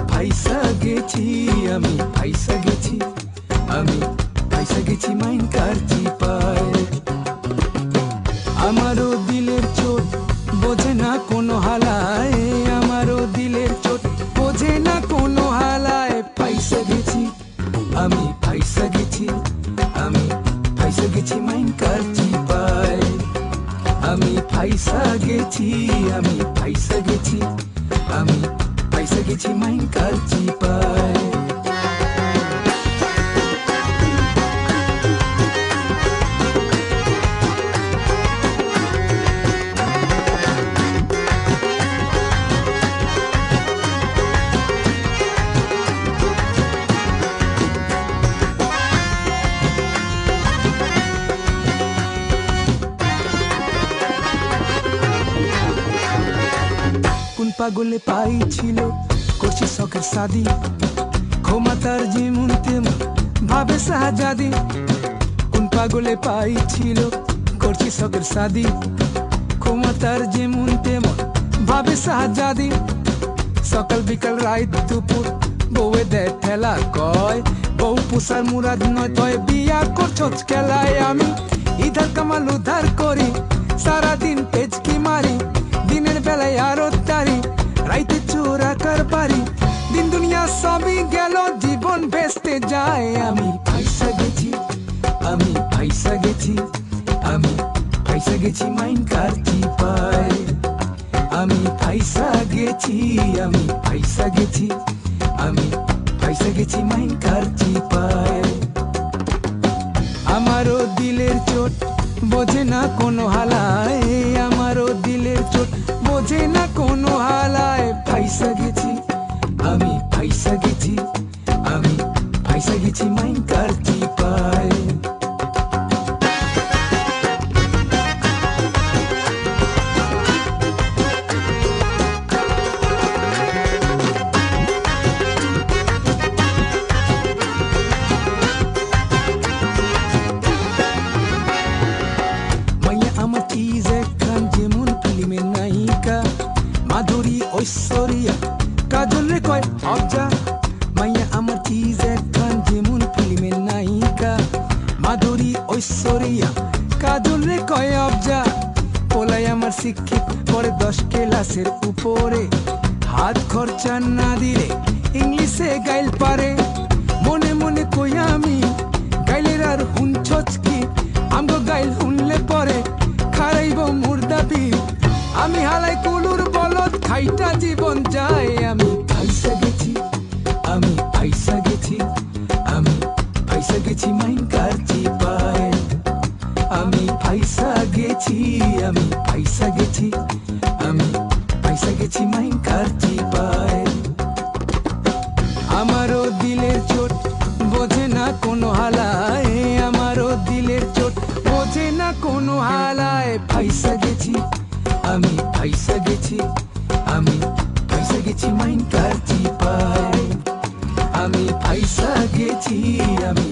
ফাইসা গেছি, আমি ফাইসা গেছি, আমি ফাইসা গেছি মাইন কার চিপায়। আমারও দিলের চোট বোঝে না কোনো হালায়, আমারও দিলের চোট বোঝে না কোনো হালায়। ফাইসা গেছি, আমি ফাইসা গেছি, আমি ফাইসা গেছি মাইন কার চিপায়। আমি ফাইসা গেছি, আমি ফাইসা গেছি, আমি ফাইসা গেছি মাইন কার চিপায়। কোন পাগলে পাইছিল করছি শখের শাদি, ক্ষমতার যেমন তেমন ভাবে শাহজাদি। কোন পাগলে পাইছিল করছি শখের শাদি, ক্ষমতার যেমন তেমন ভাবে শাহজাদি। সকাল বিকাল রাত দুপুর বউয়ে দেয় ঠেলা, কয় বউ পুষার মুরাদ নয় তয় বিয়া করছস খেলায়। আমি ইধার কামাল উধার করি, সারাদিন পেচকি মারি, দিনের বেলায় আরো তারি, রাইতে চোরা কার পারি। দিন দুনিয়া সবই গেল, জীবন ভেস্তে যায়। আমি ফাইসা গেছি, আমি ফাইসা গেছি, আমি ফাইসা গেছি মাইন কার চিপায়। আমি ফাইসা গেছি, আমি ফাইসা গেছি, আমি ফাইসা গেছি মাইন কার চিপায়। আমারও দিলের চোট বোঝে না কোনো হালায়, আমারও দিলের চোট বোঝে না কোনো হালায়। ফাইসা গেছি, আমি ফাইসা গেছি, আমি ফাইসা গেছি মাইন কার চিপায়। আমার চিজ একখান যেমন ফিল্মের নায়িকা, মাধুরী ঐশ্বরিয়া কাজল রে কয় অবজা। মাইয়া আমার চিজ একখান যেমন ফিল্মের নায়িকা, মাধুরী ঐশ্বরিয়া কাজল রে কয় অবজা। পোলাই আমার শিক্ষিত পরে 10 ক্লাসের উপরে, হাত খরচা না দিলে ইংলিশে গাইল পারে। মনে মনে কই আমি গাইলের আর হুনছস কি, আমগো গাইল হুনলে পরে খারাইব মুর্দাবি। আমি হালাই কুলুর বলদ খাইটা জীবন যায়। আমি ফাইসা গেছি, আমি ফাইসা গেছি, আমি ফাইসা গেছি মাইন কার চিপায়। আমি ফাইসা গেছি, আমি ফাইসা গেছি, আমি ফাইসা গেছি মাইন কার চিপায়। আমারও দিলের চোট বোঝে না কোনো হালায়, আমারও দিলের চোট বোঝে না কোনো হালায়। ফাইসা গেছি, আমি ফাইসা গেছি, আমি ফাইসা গেছি মাইন কার চিপায়। আমি ফাইসা গেছি, আমি